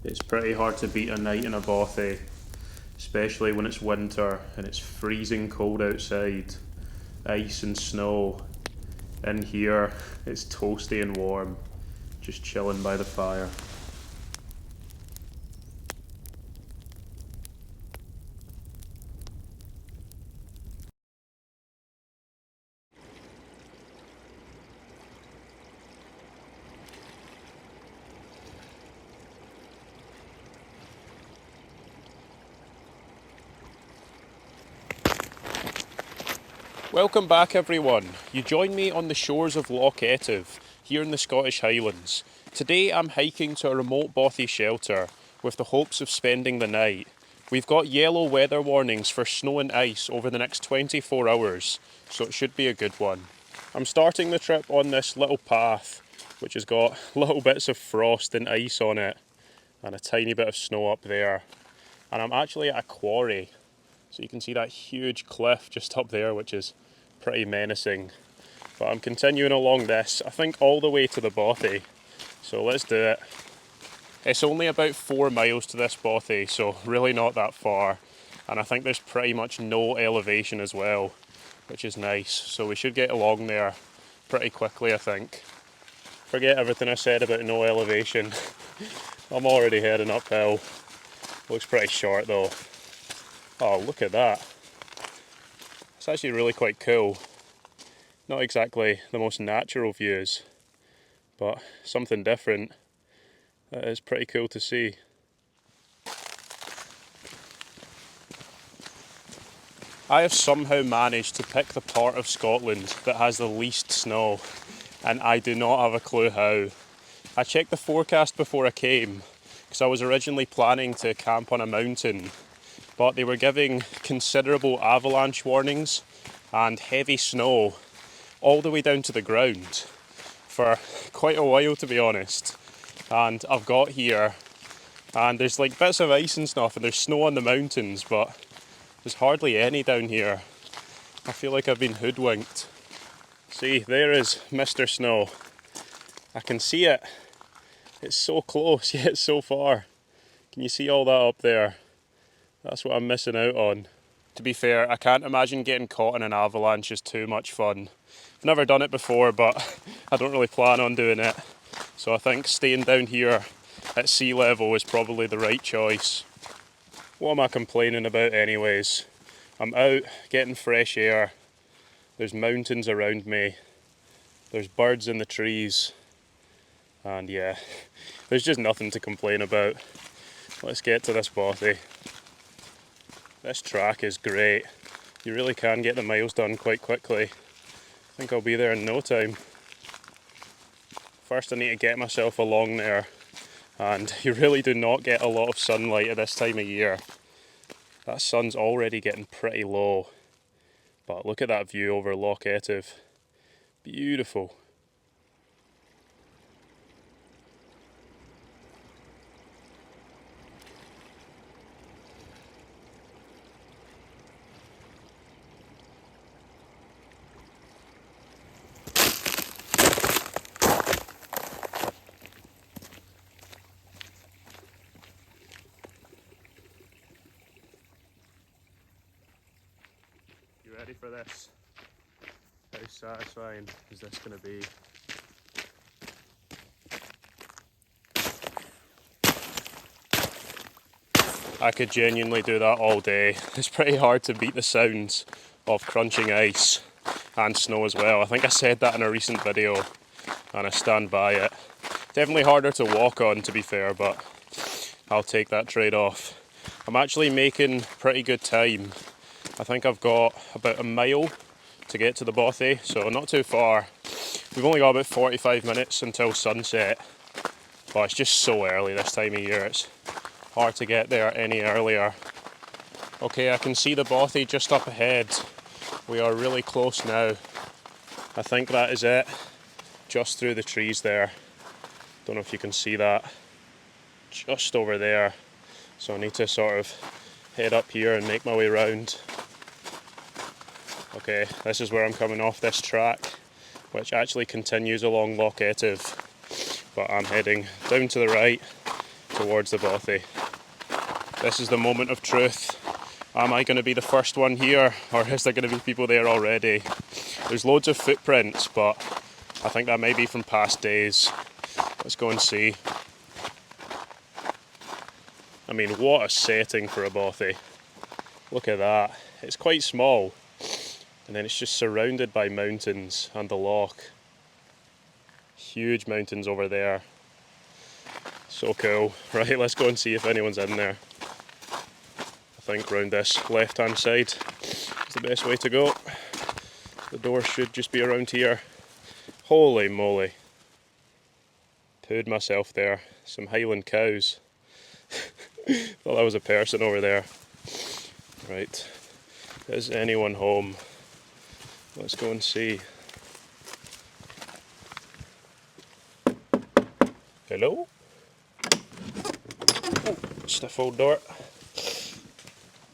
It's pretty hard to beat a night in a bothy, especially when it's winter and it's freezing cold outside, ice and snow. In here, it's toasty and warm, just chilling by the fire. Welcome back everyone. You join me on the shores of Loch Etive, here in the Scottish Highlands. Today I'm hiking to a remote bothy shelter with the hopes of spending the night. We've got yellow weather warnings for snow and ice over the next 24 hours, so it should be a good one. I'm starting the trip on this little path, which has got little bits of frost and ice on it, and a tiny bit of snow up there. And I'm actually at a quarry, so you can see that huge cliff just up there, which is pretty menacing. But I'm continuing along this, I think all the way to the bothy, so let's do it. It's only about 4 miles to this bothy, so really not that far, and I think there's pretty much no elevation as well, which is nice, so we should get along there pretty quickly, I think. Forget everything I said about no elevation. I'm already heading uphill. Looks pretty short though. Oh, look at that. It's actually really quite cool. Not exactly the most natural views, but something different. That is pretty cool to see. I have somehow managed to pick the part of Scotland that has the least snow, and I do not have a clue how. I checked the forecast before I came, because I was originally planning to camp on a mountain, but they were giving considerable avalanche warnings and heavy snow all the way down to the ground for quite a while, to be honest. And I've got here and there's like bits of ice and stuff, and there's snow on the mountains, but there's hardly any down here. I feel like I've been hoodwinked. See, there is Mr. Snow. I can see it. It's so close yet it's so far. Can you see all that up there? That's what I'm missing out on. To be fair, I can't imagine getting caught in an avalanche is too much fun. I've never done it before, but I don't really plan on doing it. So I think staying down here at sea level is probably the right choice. What am I complaining about anyways? I'm out getting fresh air. There's mountains around me. There's birds in the trees. And yeah, there's just nothing to complain about. Let's get to this bothy. This track is great. You really can get the miles done quite quickly. I think I'll be there in no time. First I need to get myself along there, and you really do not get a lot of sunlight at this time of year. That sun's already getting pretty low, but look at that view over Loch Etive. Beautiful. You ready for this? How satisfying is this going to be? I could genuinely do that all day. It's pretty hard to beat the sounds of crunching ice and snow as well. I think I said that in a recent video and I stand by it. Definitely harder to walk on, to be fair, but I'll take that trade-off. I'm actually making pretty good time. I think I've got about a mile to get to the bothy, so not too far. We've only got about 45 minutes until sunset, but it's just so early this time of year. It's hard to get there any earlier. Okay, I can see the bothy just up ahead. We are really close now. I think that is it, just through the trees there. Don't know if you can see that. Just over there. So I need to sort of head up here and make my way round. Okay, this is where I'm coming off this track, which actually continues along Loch Etive, but I'm heading down to the right towards the Bothy. This is the moment of truth. Am I going to be the first one here, or is there going to be people there already? There's loads of footprints, but I think that may be from past days. Let's go and see. I mean, what a setting for a Bothy. Look at that. It's quite small, and then it's just surrounded by mountains and the loch. Huge mountains over there. So cool. Right, let's go and see if anyone's in there. I think round this left-hand side is the best way to go. The door should just be around here. Holy moly. Pooed myself there. Some Highland cows. Thought that was a person over there. Right. Is anyone home? Let's go and see. Hello? Oh, stiff old door.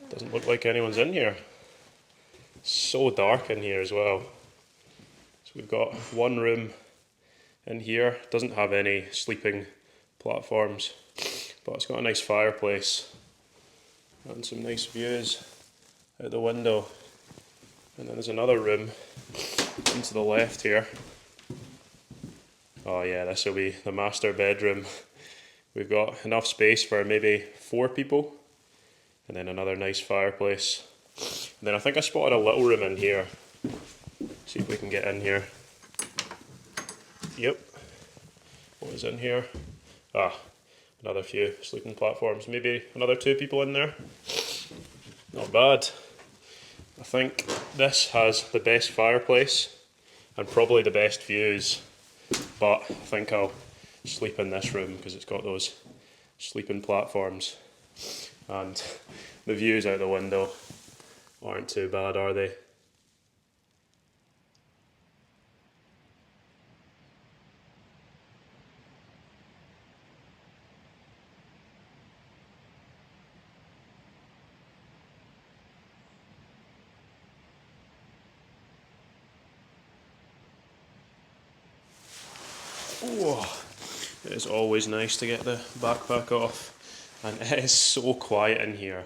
Doesn't look like anyone's in here. So dark in here as well. So we've got one room in here. Doesn't have any sleeping platforms, but it's got a nice fireplace and some nice views out the window. And then there's another room into the left here. Oh yeah, this will be the master bedroom. We've got enough space for maybe 4 people. And then another nice fireplace. And then I think I spotted a little room in here. See if we can get in here. Yep. What is in here? Ah, another few sleeping platforms. Maybe another 2 people in there. Not bad. I think this has the best fireplace and probably the best views. But I think I'll sleep in this room because it's got those sleeping platforms. And the views out the window aren't too bad, are they? Oh, it is always nice to get the backpack off. And it is so quiet in here.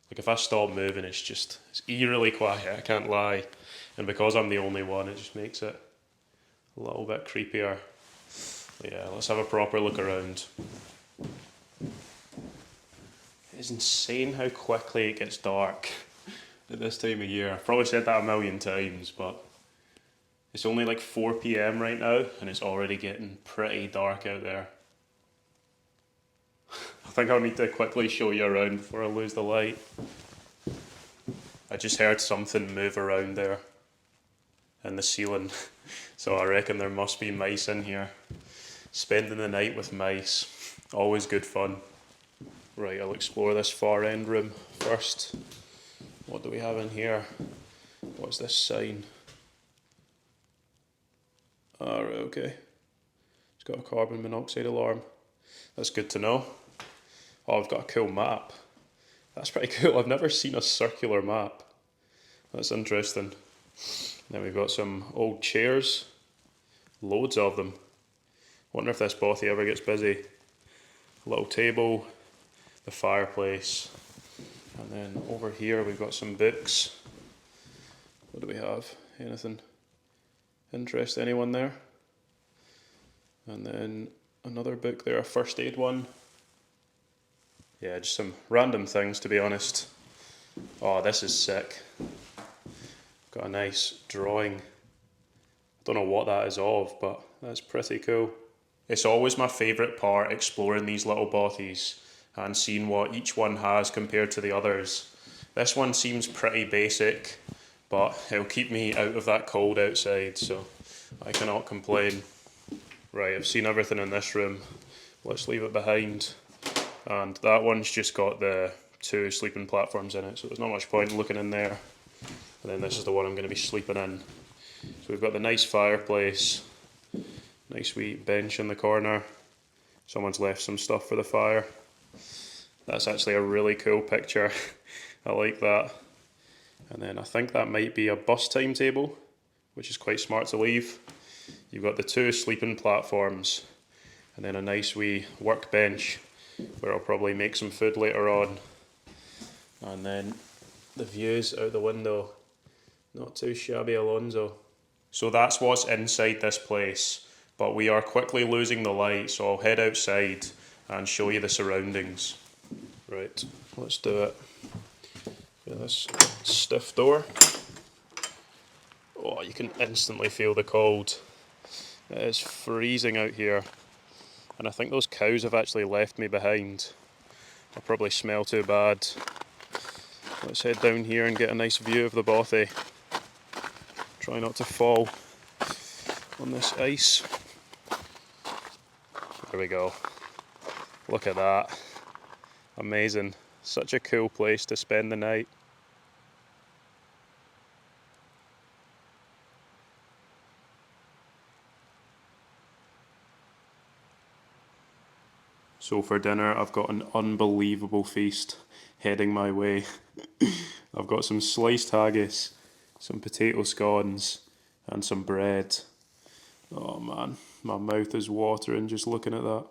Like if I stop moving, it's eerily quiet, I can't lie. And because I'm the only one, it just makes it a little bit creepier. But yeah, let's have a proper look around. It is insane how quickly it gets dark at this time of year. I've probably said that a million times, but it's only like 4 PM right now, and it's already getting pretty dark out there. I think I'll need to quickly show you around before I lose the light. I just heard something move around there in the ceiling, so I reckon there must be mice in here. Spending the night with mice, always good fun. Right, I'll explore this far end room first. What do we have in here? What's this sign? Ah, right, okay. It's got a carbon monoxide alarm. That's good to know. Oh, I've got a cool map. That's pretty cool. I've never seen a circular map. That's interesting. Then we've got some old chairs. Loads of them. Wonder if this Bothy ever gets busy. A little table, the fireplace, and then over here we've got some books. What do we have? Anything interest anyone there? And then another book there, a first aid one. Yeah, just some random things to be honest. Oh, this is sick. Got a nice drawing. Don't know what that is of, but that's pretty cool. It's always my favourite part, exploring these little Bothys and seeing what each one has compared to the others. This one seems pretty basic, but it'll keep me out of that cold outside, so I cannot complain. Right, I've seen everything in this room. Let's leave it behind. And that one's just got the 2 sleeping platforms in it, so there's not much point looking in there. And then this is the one I'm going to be sleeping in. So we've got the nice fireplace, nice wee bench in the corner. Someone's left some stuff for the fire. That's actually a really cool picture. I like that. And then I think that might be a bus timetable, which is quite smart to leave. You've got the 2 sleeping platforms, and then a nice wee workbench where I'll probably make some food later on. And then the views out the window, not too shabby, Alonso. So that's what's inside this place, but we are quickly losing the light, so I'll head outside and show you the surroundings. Right, let's do it. Get this stiff door. Oh, you can instantly feel the cold. It is freezing out here, and I think those cows have actually left me behind. I probably smell too bad. Let's head down here and get a nice view of the Bothy. Try not to fall on this ice. There we go. Look at that. Amazing. Such a cool place to spend the night. So for dinner, I've got an unbelievable feast heading my way. I've got some sliced haggis, some potato scones, and some bread. Oh man, my mouth is watering just looking at that.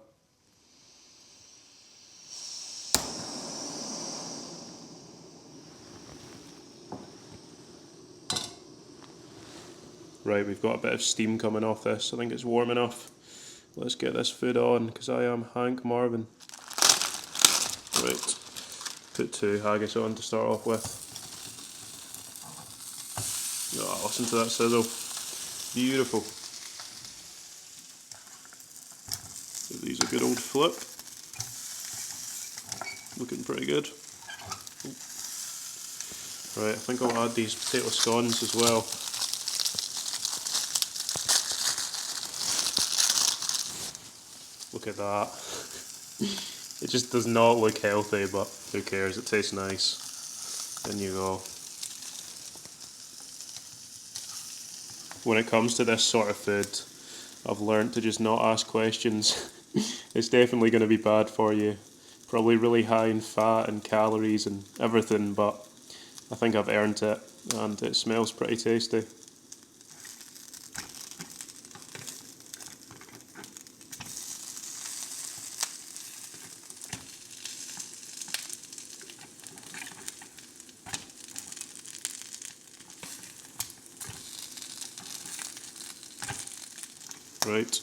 Right, we've got a bit of steam coming off this. I think it's warm enough. Let's get this food on, because I am Hank Marvin. Right, put 2 haggis on to start off with. Oh, listen to that sizzle. Beautiful. Give these a good old flip. Looking pretty good. Right, I think I'll add these potato scones as well. Look at that. It just does not look healthy, but who cares, it tastes nice. In you go. When it comes to this sort of food, I've learnt to just not ask questions. It's definitely going to be bad for you. Probably really high in fat and calories and everything, but I think I've earned it, and it smells pretty tasty. Right,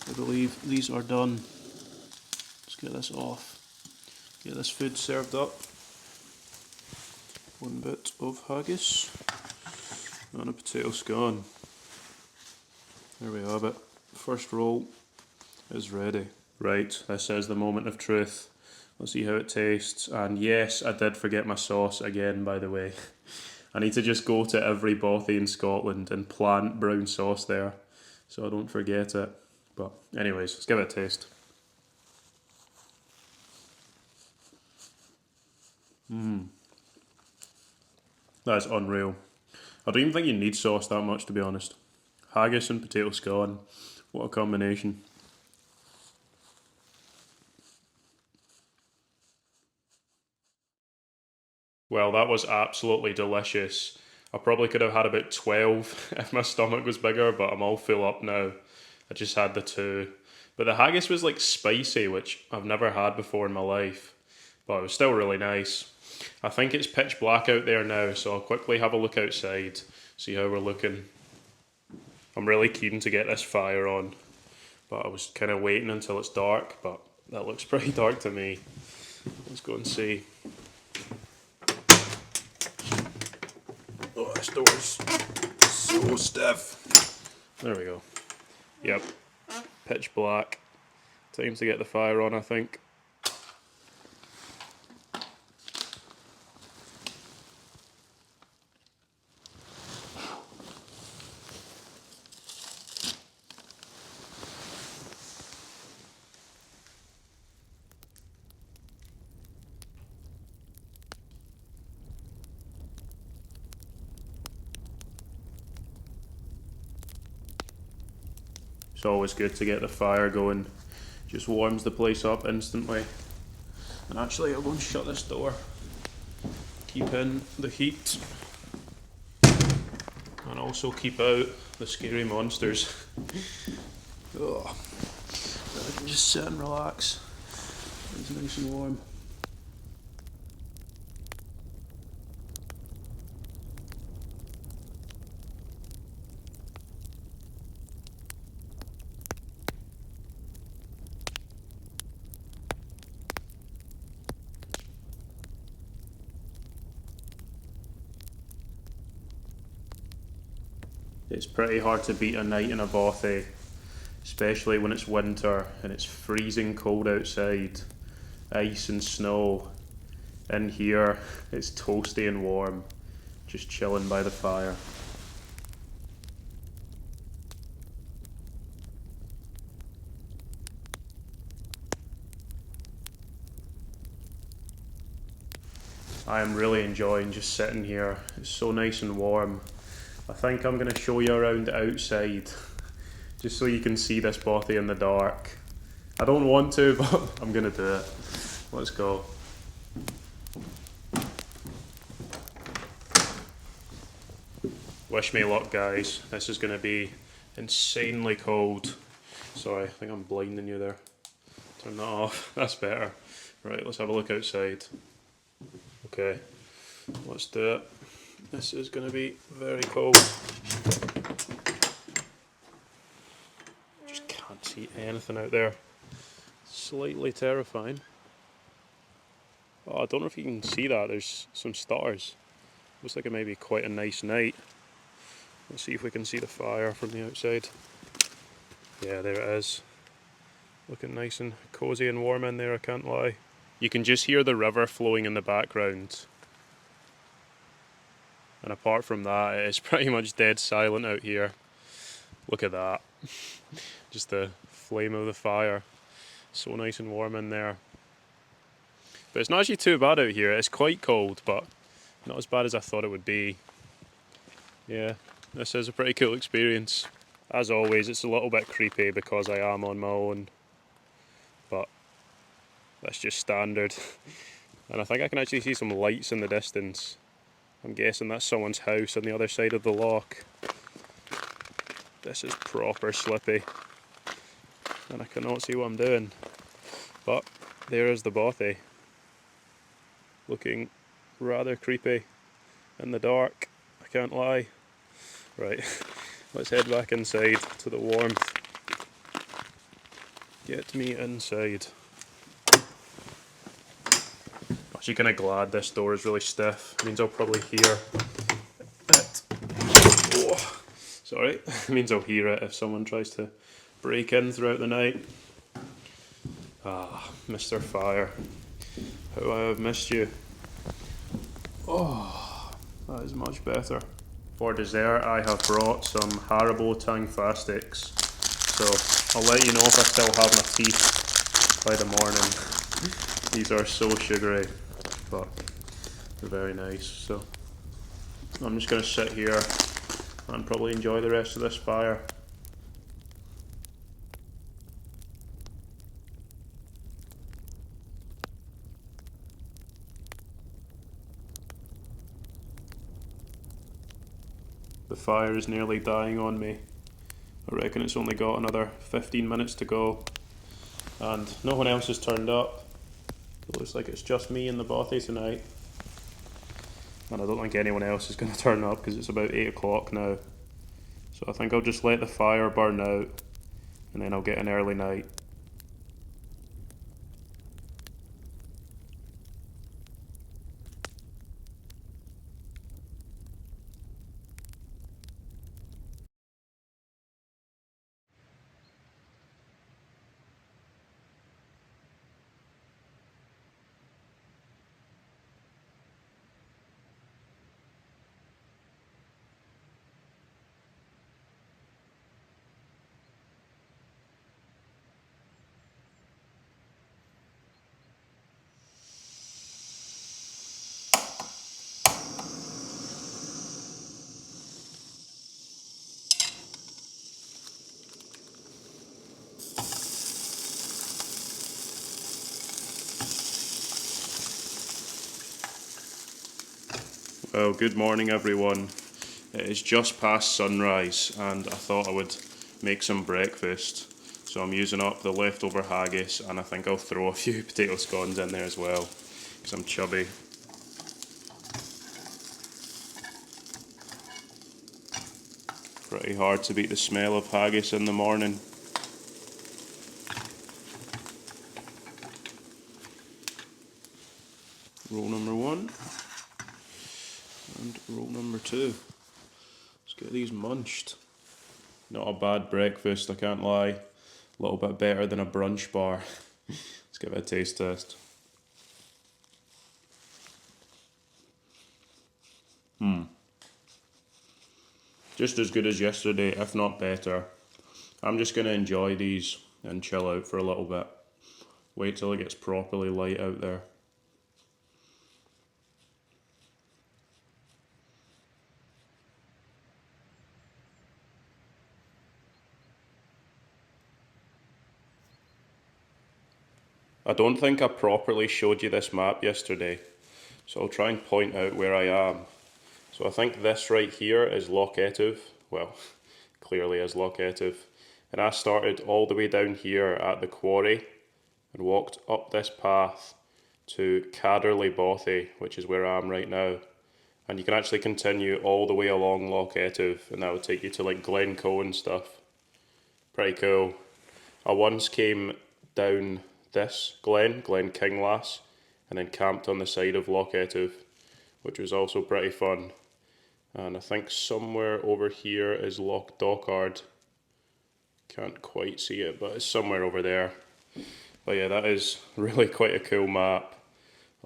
I believe these are done. Let's get this off. Get this food served up. 1 bit of haggis and a potato scone. There we have it. First roll is ready. Right, this is the moment of truth. Let's see how it tastes. And yes, I did forget my sauce again, by the way. I need to just go to every Bothy in Scotland and plant brown sauce there, so I don't forget it. But anyways, let's give it a taste. That's unreal. I don't even think you need sauce that much, to be honest. Haggis and potato scone, what a combination. Well, that was absolutely delicious. I probably could have had about 12 if my stomach was bigger, but I'm all full up now. I just had the 2. But the haggis was like spicy, which I've never had before in my life. But it was still really nice. I think it's pitch black out there now, so I'll quickly have a look outside, see how we're looking. I'm really keen to get this fire on, but I was kind of waiting until it's dark, but that looks pretty dark to me. Let's go and see. Oh, this door's so stiff. There we go. Yep, pitch black. Time to get the fire on, I think. It's always good to get the fire going. Just warms the place up instantly. And actually, I'll go and shut this door. Keep in the heat. And also keep out the scary monsters. Oh, I can just sit and relax. It's nice and warm. It's pretty hard to beat a night in a bothy, especially when it's winter and it's freezing cold outside, ice and snow. In here, it's toasty and warm, just chilling by the fire. I am really enjoying just sitting here. It's so nice and warm. I think I'm going to show you around outside, just so you can see this bothy in the dark. I don't want to, but I'm going to do it. Let's go. Wish me luck, guys. This is going to be insanely cold. Sorry, I think I'm blinding you there. Turn that off. That's better. Right, let's have a look outside. Okay, let's do it. This is going to be very cold. Just can't see anything out there. Slightly terrifying. Oh, I don't know if you can see that. There's some stars. Looks like it may be quite a nice night. Let's see if we can see the fire from the outside. Yeah, there it is. Looking nice and cozy and warm in there, I can't lie. You can just hear the river flowing in the background. And apart from that, it's pretty much dead silent out here. Look at that. Just the flame of the fire. So nice and warm in there. But it's not actually too bad out here. It's quite cold, but not as bad as I thought it would be. Yeah, this is a pretty cool experience. As always, it's a little bit creepy because I am on my own. But that's just standard. And I think I can actually see some lights in the distance. I'm guessing that's someone's house on the other side of the loch. This is proper slippy. And I cannot see what I'm doing. But there is the bothy. Looking rather creepy in the dark, I can't lie. Right, let's head back inside to the warmth. Get me inside. Actually kind of glad this door is really stiff. It means I'll probably hear it. Oh, sorry, it means I'll hear it if someone tries to break in throughout the night. Ah, Mr. Fire. How I have missed you. Oh, that is much better. For dessert, I have brought some Haribo Tang Fastics. So I'll let you know if I still have my teeth by the morning. These are so sugary, but they're very nice. So I'm just going to sit here and probably enjoy the rest of this fire. The fire is nearly dying on me. I reckon it's only got another 15 minutes to go, and no one else has turned up. It looks like it's just me and the bothy tonight, and I don't think anyone else is going to turn up because it's about 8 o'clock now. So I think I'll just let the fire burn out, and then I'll get an early night. Well, good morning everyone. It is just past sunrise and I thought I would make some breakfast. So I'm using up the leftover haggis, and I think I'll throw a few potato scones in there as well, because I'm chubby. Pretty hard to beat the smell of haggis in the morning. Roll number 1 and roll number 2. Let's get these munched. Not a bad breakfast, I can't lie. A little bit better than a brunch bar. Let's give it a taste test. Just as good as yesterday, if not better. I'm just going to enjoy these and chill out for a little bit. Wait till it gets properly light out there. I don't think I properly showed you this map yesterday, so I'll try and point out where I am. So I think this right here is Loch Etive. Well, clearly is Loch Etive. And I started all the way down here at the quarry and walked up this path to Cadderley Bothy, which is where I am right now. And you can actually continue all the way along Loch Etive, and that would take you to like Glencoe and stuff. Pretty cool. I once came down this Glen Kinglass, and then camped on the side of Loch Etive, which was also pretty fun. And I think somewhere over here is Loch Dochard. Can't quite see it, but it's somewhere over there. But yeah, that is really quite a cool map.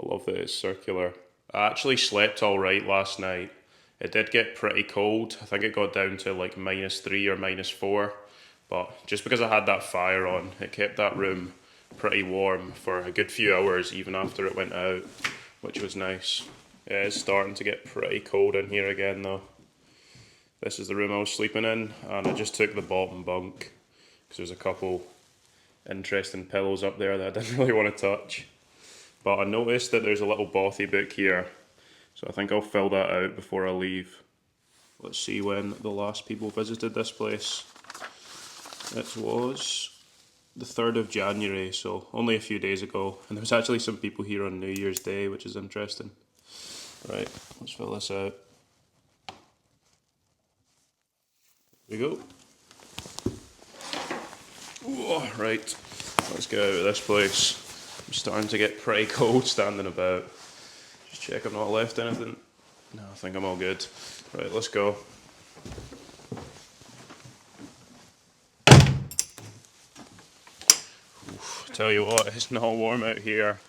I love that it's circular. I actually slept alright last night. It did get pretty cold. I think it got down to like -3 or -4. But just because I had that fire on, it kept that room pretty warm for a good few hours even after it went out, which was nice. Yeah, it's starting to get pretty cold in here again though. This is the room I was sleeping in, and I just took the bottom bunk because there's a couple interesting pillows up there that I didn't really want to touch. But I noticed that there's a little Bothy book here, so I think I'll fill that out before I leave. Let's see when the last people visited this place. It was the 3rd of January, so only a few days ago. And there was actually some people here on New Year's Day, which is interesting. Right, let's fill this out. Here we go. Ooh, right, let's get out of this place. I'm starting to get pretty cold standing about. Just check I've not left anything. No, I think I'm all good. Right, let's go. Oof, tell you what, it's not warm out here.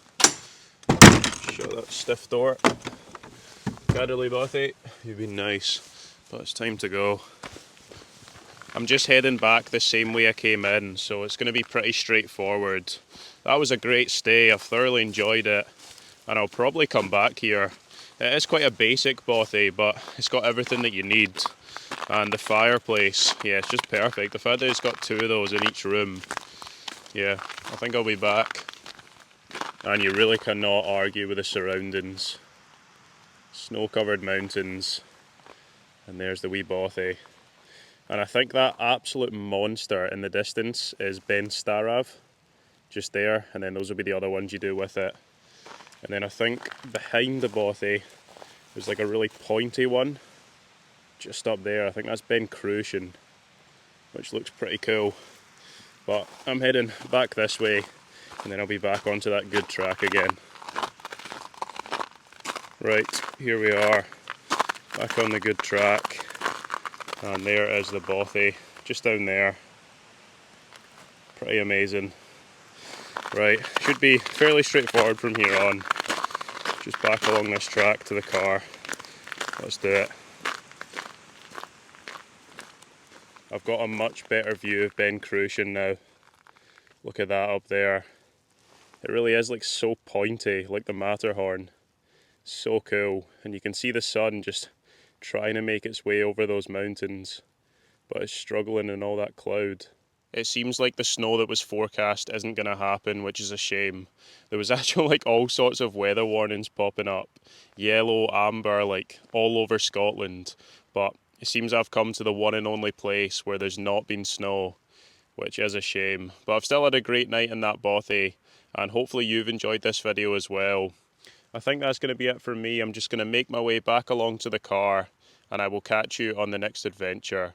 Shut that stiff door. Cadderley Bothy, you've been nice, but it's time to go. I'm just heading back the same way I came in, so it's going to be pretty straightforward. That was a great stay, I've thoroughly enjoyed it, and I'll probably come back here. It is quite a basic bothy, but it's got everything that you need. And the fireplace, yeah, it's just perfect. The fact that it's got 2 of those in each room, yeah, I think I'll be back. And you really cannot argue with the surroundings. Snow-covered mountains, and there's the wee bothy. And I think that absolute monster in the distance is Ben Starav, just there, and then those will be the other ones you do with it. And then I think behind the bothy there's like a really pointy one, just up there. I think that's Ben Crucian, which looks pretty cool. But I'm heading back this way, and then I'll be back onto that good track again. Right, here we are, back on the good track. And there is the bothy, just down there. Pretty amazing. Right, should be fairly straightforward from here on. Just back along this track to the car. Let's do it. I've got a much better view of Ben Crucian now. Look at that up there. It really is like so pointy, like the Matterhorn. So cool. And you can see the sun just trying to make its way over those mountains, but it's struggling in all that cloud. It seems like the snow that was forecast isn't going to happen, which is a shame. There was actually like all sorts of weather warnings popping up. Yellow, amber, like all over Scotland. But it seems I've come to the one and only place where there's not been snow. which is a shame. But I've still had a great night in that Bothy, and hopefully you've enjoyed this video as well. I think that's going to be it for me. I'm just going to make my way back along to the car, and I will catch you on the next adventure.